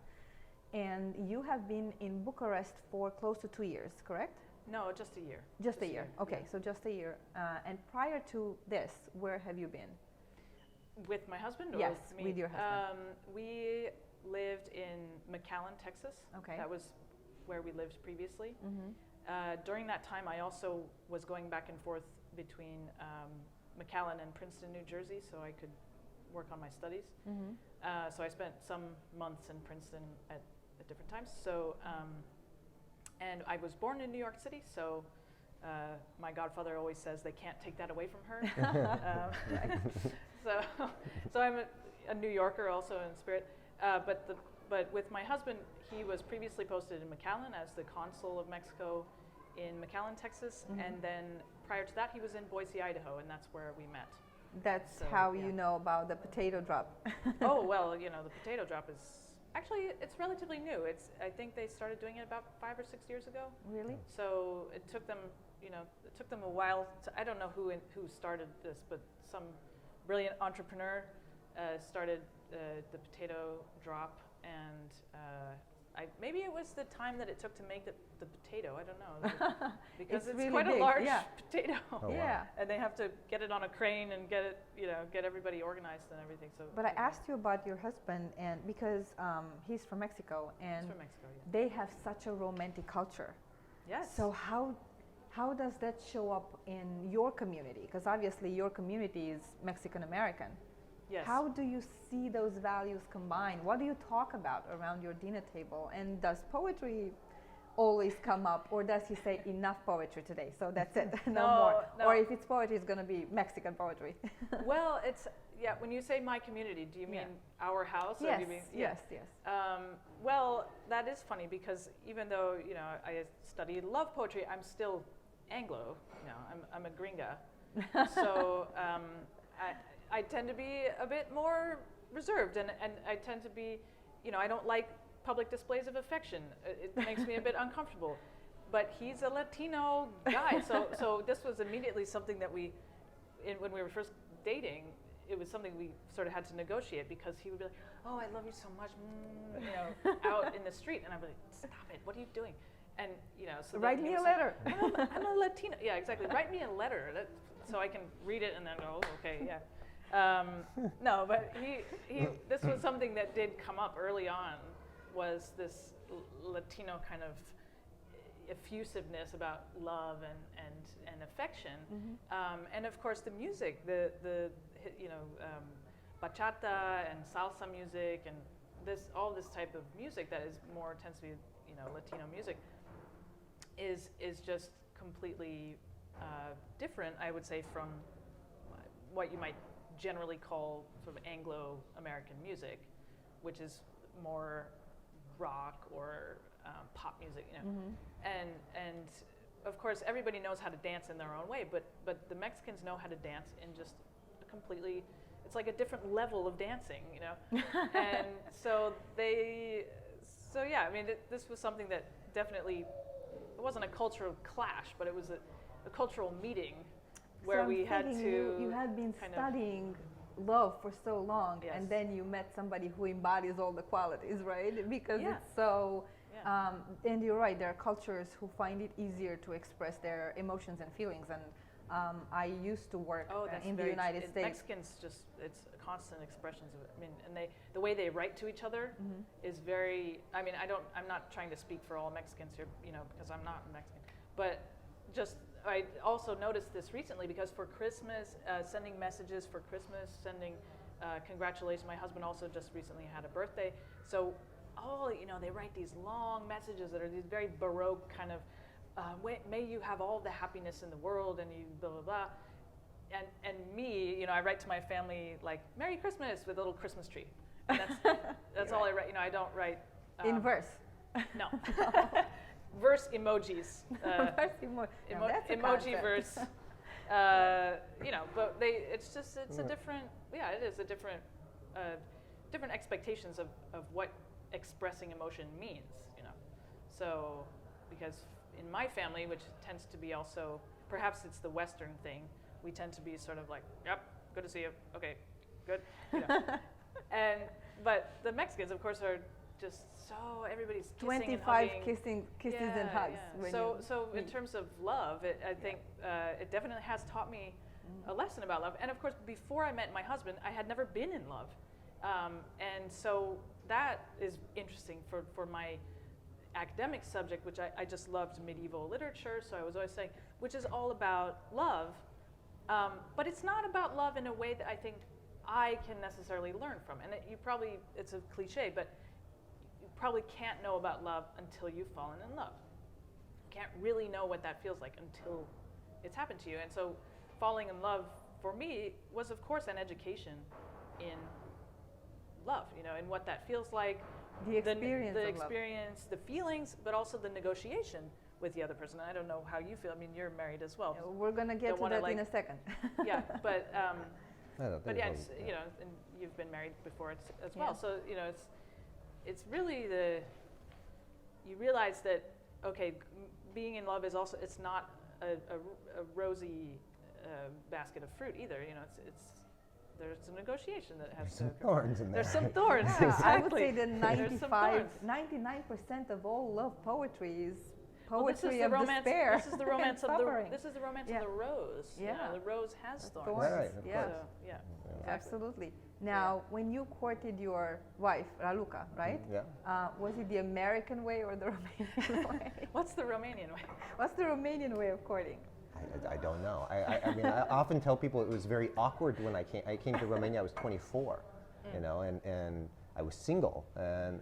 And you have been in Bucharest for close to 2 years, correct? No, just a year. Just a year. Okay, so just a year. And prior to this, where have you been? With my husband? Or yes, with me? With your husband. We lived in McAllen, Texas. Okay. That was where we lived previously. Mm-hmm. During that time, I also was going back and forth between McAllen and Princeton, New Jersey, so I could work on my studies. Mm-hmm. So I spent some months in Princeton at different times. So, and I was born in New York City, so my godfather always says they can't take that away from her. Right. So I'm a New Yorker also in spirit. But with my husband, he was previously posted in McAllen as the consul of Mexico in McAllen, Texas, Mm-hmm. and then prior to that, he was in Boise, Idaho, and that's where we met. That's So, how yeah. you know about the potato drop. Oh, well, you know, the potato drop is actually, it's relatively new. I think they started doing it about 5 or 6 years ago. Really? So it took them, a while I don't know who started this, but some brilliant entrepreneur started the potato drop, and maybe it was the time that it took to make the potato. I don't know, because it's really quite big, a large yeah. potato. Oh, wow. Yeah. And they have to get it on a crane and get everybody organized and everything. So. But I asked you about your husband, and because he's from Mexico, and He's from Mexico, yeah. they have such a romantic culture. Yes. So how does that show up in your community? Because obviously your community is Mexican American. Yes. How do you see those values combined? What do you talk about around your dinner table? And does poetry always come up, or does he say enough poetry today, so that's it, no more? No. Or if it's poetry, it's going to be Mexican poetry. Well, when you say my community, do you mean our house? Or Yes, do you mean, yes. Well, that is funny, because even though I studied love poetry, I'm still Anglo. I'm a gringa, so I tend to be a bit more reserved, and I tend to be, I don't like public displays of affection. It makes me a bit uncomfortable. But he's a Latino guy, so this was immediately something that when we were first dating, it was something we sort of had to negotiate, because he would be like, "Oh, I love you so much," out in the street, and I'd be like, "Stop it! What are you doing?" And so Write me a letter. I'm a Latino. Yeah, exactly. Write me a letter so I can read it and then go, "Oh, okay, yeah." No, but he this was something that did come up early on, was this Latino kind of effusiveness about love and affection, and of course the music, the bachata and salsa music, and all this type of music that is tends to be Latino music is just completely different, I would say, from what you might generally call sort of Anglo-American music, which is more rock or pop music, and of course everybody knows how to dance in their own way, but the Mexicans know how to dance in just a completely, it's like a different level of dancing, and so yeah, I mean, this was something that definitely, it wasn't a cultural clash, but it was a cultural meeting where we had to. You had been studying love for so long, Yes. and then you met somebody who embodies all the qualities, right? Because Yeah. it's so. Yeah. And you're right. There are cultures who find it easier to express their emotions and feelings. And I used to work in the United States. Mexicans it's constant expressions of it. I mean, and the way they write to each other is very. I mean, I'm not trying to speak for all Mexicans here, because I'm not Mexican. But I also noticed this recently, because for Christmas, sending messages for Christmas, sending congratulations. My husband also just recently had a birthday, so they write these long messages that are these very Baroque kind of. May you have all the happiness in the world, and you blah blah blah. And me, I write to my family like Merry Christmas with a little Christmas tree. And that's all I write. I don't write in verse. No. verse emojis. First now that's a Emoji concept. verse. But it's a different, it is a different, different expectations of what expressing emotion means, So, because in my family, which tends to be also, perhaps it's the Western thing, we tend to be sort of like, yep, good to see you, okay, good, but the Mexicans, of course, are just so, everybody's kissing and 25 hugging. kisses and hugs. So in terms of love, I think it definitely has taught me a lesson about love. And of course, before I met my husband, I had never been in love. And so that is interesting for my academic subject, which I just loved medieval literature, so I was always saying, which is all about love. But it's not about love in a way that I think I can necessarily learn from. And it's a cliche, but you probably can't know about love until you've fallen in love. You can't really know what that feels like until it's happened to you. And so falling in love for me was, of course, an education in love, and what that feels like. The experience, the feelings, but also the negotiation with the other person. I don't know how you feel. I mean, you're married as well. We're going to get to that in a second. Yeah, but and you've been married before as well. So, it's really you realize that, okay, being in love is also, it's not a rosy basket of fruit either. There's a negotiation that has some thorns in there. There's some thorns, Yeah, exactly. I would say that 99% of all love poetry is poetry of despair. This is the romance of suffering. This is the romance of the rose. Yeah. The rose has thorns. Right, of yeah. course. So, yeah. Exactly. Absolutely. Now, when you courted your wife, Raluca, right? Yeah. Was it the American way or the Romanian way? What's the Romanian way? What's the Romanian way of courting? I don't know. I mean, I often tell people it was very awkward when I came to Romania. I was 24, and I was single, and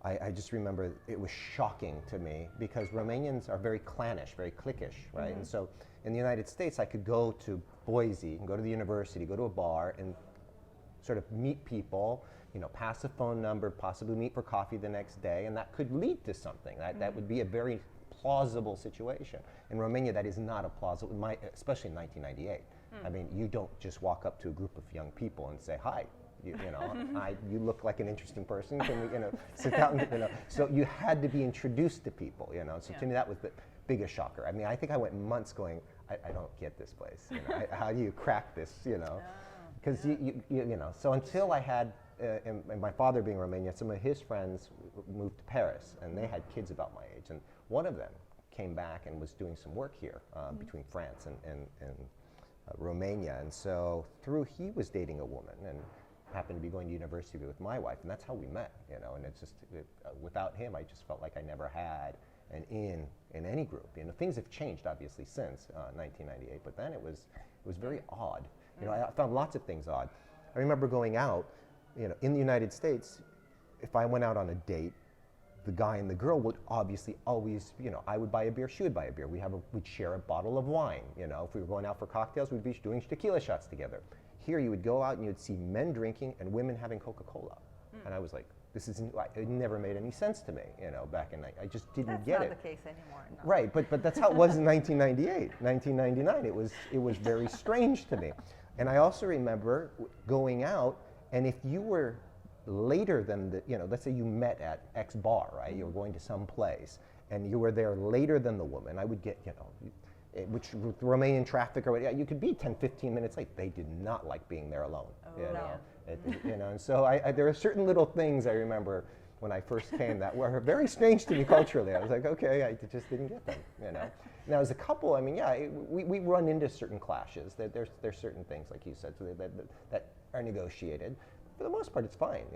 I just remember it was shocking to me because Romanians are very clannish, very cliquish, right? Mm-hmm. And so in the United States, I could go to Boise and go to the university, go to a bar, and sort of meet people, pass a phone number, possibly meet for coffee the next day, and that could lead to something. That would be a very plausible situation. In Romania, that is not a plausible, especially in 1998. I mean, you don't just walk up to a group of young people and say, hi, you look like an interesting person, can we, sit down, So you had to be introduced to people, So to me, that was the biggest shocker. I mean, I think I went months going, I don't get this place, how do you crack this, Because so until I had, and my father being Romanian, some of his friends moved to Paris, and they had kids about my age, and one of them came back and was doing some work here between France and Romania, and so he was dating a woman, and happened to be going to university with my wife, and that's how we met, and it's just, without him, I just felt like I never had an in any group. Things have changed, obviously, since 1998, but then it was very odd. I found lots of things odd. I remember going out, in the United States, if I went out on a date, the guy and the girl would obviously always, I would buy a beer, she would buy a beer. We'd share a bottle of wine. If we were going out for cocktails, we'd be doing tequila shots together. Here, you would go out and you'd see men drinking and women having Coca-Cola. And I was like, it never made any sense to me, back in, I just didn't get it. That's not the case anymore. No. Right, but that's how it was in 1998, 1999. It was very strange to me. And I also remember going out, and if you were later than let's say you met at X bar, right? You were going to some place, and you were there later than the woman. I would get, which with Romanian traffic or whatever, you could be 10, 15 minutes late. They did not like being there alone. And so there are certain little things I remember when I first came that were very strange to me culturally. I was like, okay, I just didn't get them, Now, as a couple, I mean, we run into certain clashes. There's certain things, like you said, so that are negotiated. For the most part, it's fine,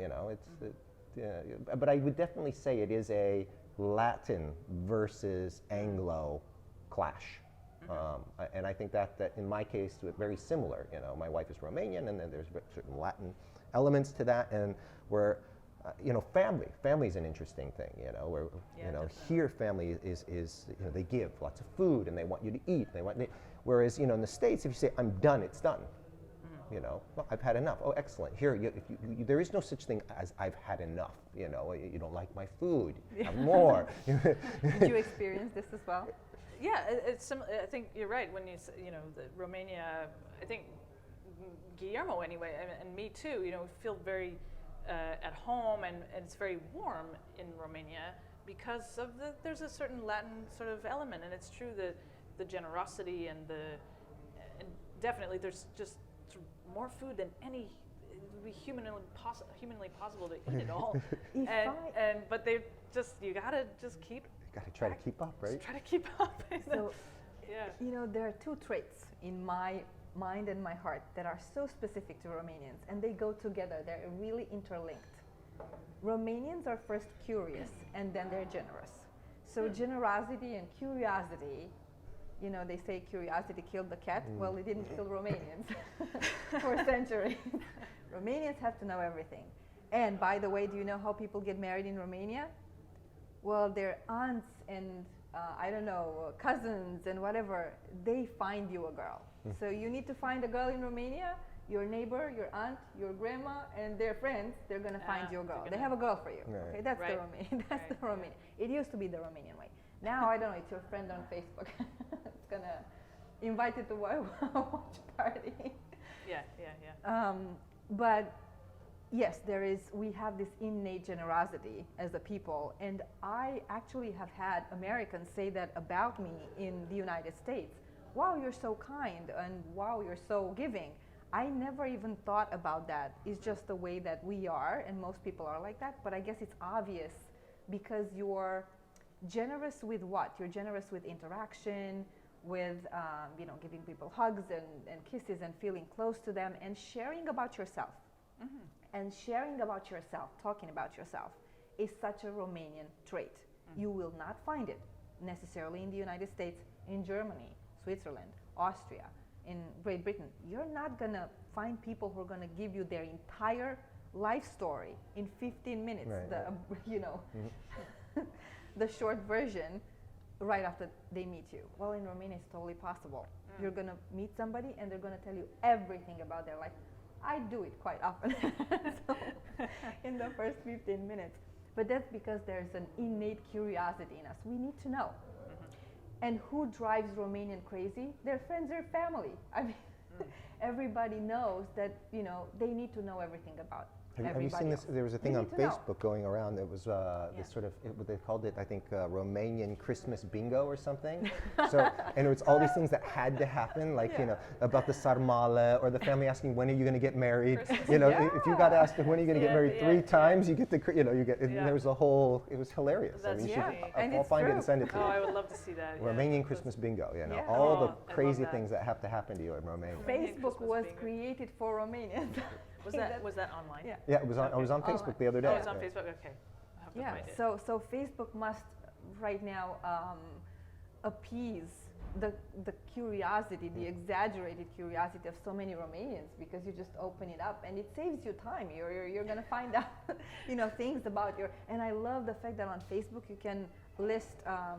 but I would definitely say it is a Latin versus Anglo clash. And I think that in my case, very similar. My wife is Romanian, and then there's certain Latin elements to that, and where, family is an interesting thing. Where here family is they give lots of food and they want you to eat. Whereas in the States, if you say I'm done, it's done. You know, well, I've had enough. Oh, excellent. Here, there is no such thing as I've had enough. You know, you don't like my food. Have more. Did you experience this as well? Yeah, it's I think you're right when you know, Romania. I think Guillermo anyway, and me too. You know, feel very at home, and it's very warm in Romania because of there's a certain Latin sort of element, and it's true that the generosity and definitely there's just more food than it would be humanly possible to eat it all. But they you gotta just keep. You gotta try to keep up, right? Try to keep up. So, yeah. You know, there are two traits in my mind and my heart that are so specific to Romanians, and they go together. They're really interlinked. Romanians are first curious, and then they're generous. So generosity and curiosity, you know, they say curiosity killed the cat. Well, it didn't kill Romanians for centuries. Romanians have to know everything. And by the way, do you know how people get married in Romania? Well, their aunts and I don't know, cousins and whatever, they find you a girl. So you need to find a girl in Romania, your neighbor, your aunt, your grandma, and their friends, they're going to find you a girl. They have a girl for you. Right. Okay, that's the Romanian. That's the Romanian. It used to be the Romanian way. Now, I don't know, it's your friend on Facebook. It's going to invite you to watch party. Yeah. But yes, we have this innate generosity as a people, and I actually have had Americans say that about me in the United States. Wow, you're so kind, and wow, you're so giving. I never even thought about that. It's just the way that we are, and most people are like that, but I guess it's obvious because you're generous with what? You're generous with interaction, with you know, giving people hugs and kisses and feeling close to them and sharing about yourself. And sharing about yourself, talking about yourself, is such a Romanian trait. You will not find it necessarily in the United States, in Germany, Switzerland, Austria, in Great Britain. You're not going to find people who are going to give you their entire life story in 15 minutes, you know, the short version right after they meet you. Well, in Romania, it's totally possible. You're going to meet somebody and they're going to tell you everything about their life. I do it quite often so, in the first 15 minutes. But that's because there's an innate curiosity in us. We need to know. And who drives Romanian crazy? Their friends, their family. I mean, everybody knows that, you know, they need to know everything about Have you seen this? There was a thing on Facebook going around that was this sort of, they called it, I think, Romanian Christmas bingo or something. So, and it was all these things that had to happen, like, you know, about the sarmale, or the family asking, when are you going to get married? Christmas, you know, if you got asked, when are you going to get married 3 times, you get the, you know, you get, there was a whole, it was hilarious. That's I mean, you should, I'll find it and send it to you. Oh, I would love to see that. Romanian Christmas bingo, you know, all the crazy things that have to happen to you in Romania. Facebook was created for Romanians. Was that online? Yeah. Yeah, it was on. I was on Facebook the other day. Oh, it was on Facebook. Okay. I'll have to find it. So Facebook must right now appease the curiosity, the exaggerated curiosity of so many Romanians, because you just open it up and it saves you time. You're gonna find out, you know, things about your. And I love the fact that on Facebook you can list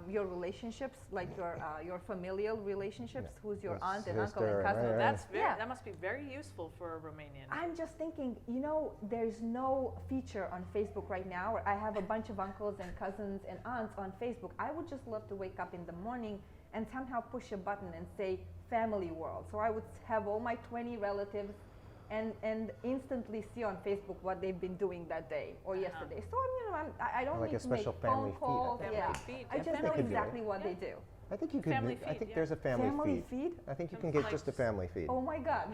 your relationships, like your familial relationships. Who's your aunt and uncle and cousin? Right. That's that must be very useful for a Romanian. I'm just thinking, you know, there's no feature on Facebook right now where I have a bunch of uncles and cousins and aunts on Facebook. I would just love to wake up in the morning and somehow push a button and say family world. So I would have all my 20 relatives and instantly see on Facebook what they've been doing that day or yesterday. So I don't like need to make phone calls. I just know exactly what they do. I think you could. I think there's a family feed. I think you can get just a family feed. Oh my God.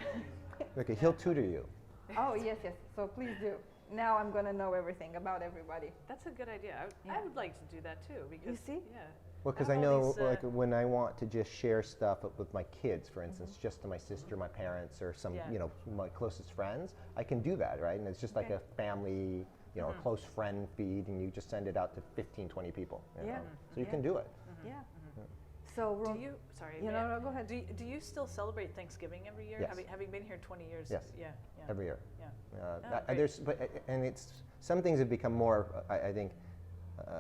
Okay, he'll tutor you. Oh yes. So please do. Now I'm gonna know everything about everybody. That's a good idea. I would like to do that too, because you see? Yeah. Well, because I know, like, when I want to just share stuff with my kids, for instance, just to my sister, my parents, or some, you know, my closest friends, I can do that, right? And it's just like a family, you know, a close friend feed, and you just send it out to 15, 20 people. You know? So you can do it. Yeah. So do you? Sorry. No, go ahead. Do you still celebrate Thanksgiving every year? Yes. Having been here 20 years. Yes. Yeah. Every year. Yeah. And it's some things have become more. I think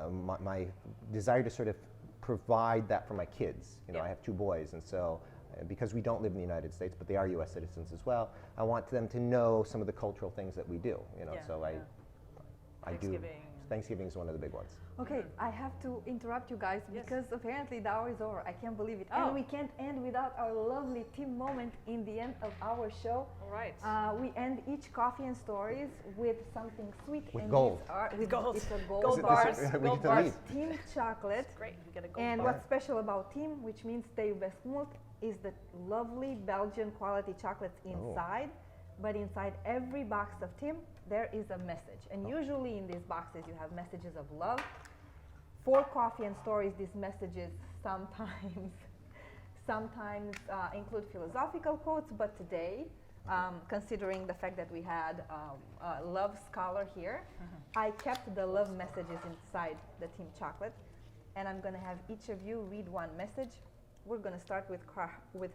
my desire to sort of provide that for my kids. You know, I have 2 boys, and so because we don't live in the United States, but they are U.S. citizens as well. I want them to know some of the cultural things that we do. You know, Yeah, so yeah. I do. Thanksgiving. Thanksgiving is one of the big ones. Okay, I have to interrupt you guys Yes. because apparently the hour is over. I can't believe it. Oh. And we can't end without our lovely team moment in the end of our show. All right. We end each coffee and stories with something sweet. With and gold. these are with Gold. It's a gold Gold Is it- bar. is it- we Gold get to bars. leave. Team chocolate. Great. We get a gold And bar. what's special about Team, which means Te Iubesc Mult, is the lovely Belgian quality chocolates inside. But inside every box of Team, there is a message. And usually in these boxes, you have messages of love. For coffee and stories, these messages sometimes include philosophical quotes. But today, considering the fact that we had a love scholar here, I kept the love messages inside the Team chocolate. And I'm going to have each of you read one message. We're going to start with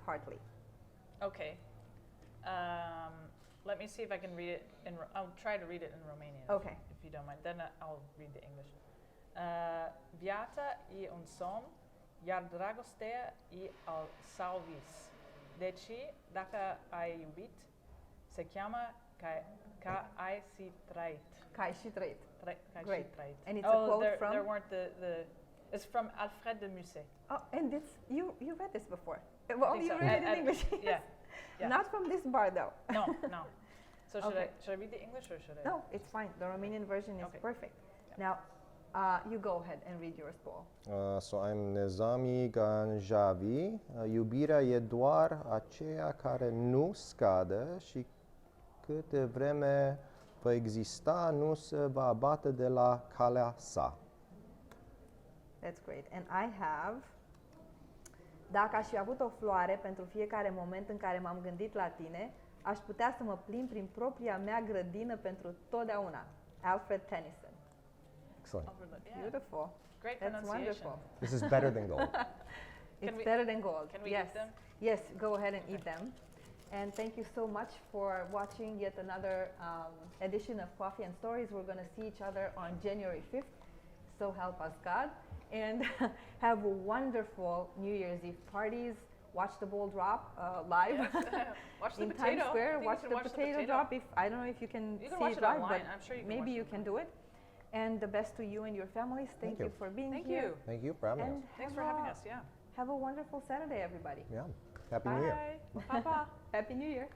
Hartley. Okay. Let me see if I can read it I'll try to read it in Romanian. Okay. If you don't mind. Then I'll read the English. Viața e un somn, iar dragostea e al sau vis. Deci, dacă ai iubit, se cheamă ca ai si trăit. Kai și trăit. Ca Great. și trăit. And it's a quote there, from? there weren't the it's from Alfred de Musset. Oh, and you read this before. Well, think you so. read it in English. Yeah. Yeah. Not from this bar though. No. So Okay. should I read the English or should I? No, it's fine. The Romanian version is Okay. perfect. Now, you go ahead and read yours, Paul. So I'm Nezami Ganjavi. Iubirea e doar aceea care nu scade și câte vreme va exista, nu se va abate de la calea sa. That's great. And I have, dacă aș fi avut o floare pentru fiecare moment în care m-am gândit la tine, aș putea să mă plimb prin propria mea grădină pentru totdeauna. Alfred Tennyson. Excellent. Yeah. Beautiful. Great That's pronunciation. wonderful. This is better than gold. It's we- better than gold. Can we yes. eat them? Yes, go ahead and eat them. And thank you so much for watching yet another edition of Coffee and Stories. We're going to see each other on January 5th. So help us God. And have wonderful New Year's Eve parties. Watch the ball drop live Watch the in potato. Times I Square. think you Watch should the watch potato drop. If I don't know if you can You can see watch it it live, online. but I'm sure you can maybe watch you it can do it. And the best to you and your families. Thank you. you for being Thank here. you. Thank you for having And us. Thanks have for having a- us. Yeah. Have a wonderful Saturday, everybody. Yeah. Happy New Year. Bye. Bye. Happy New Year.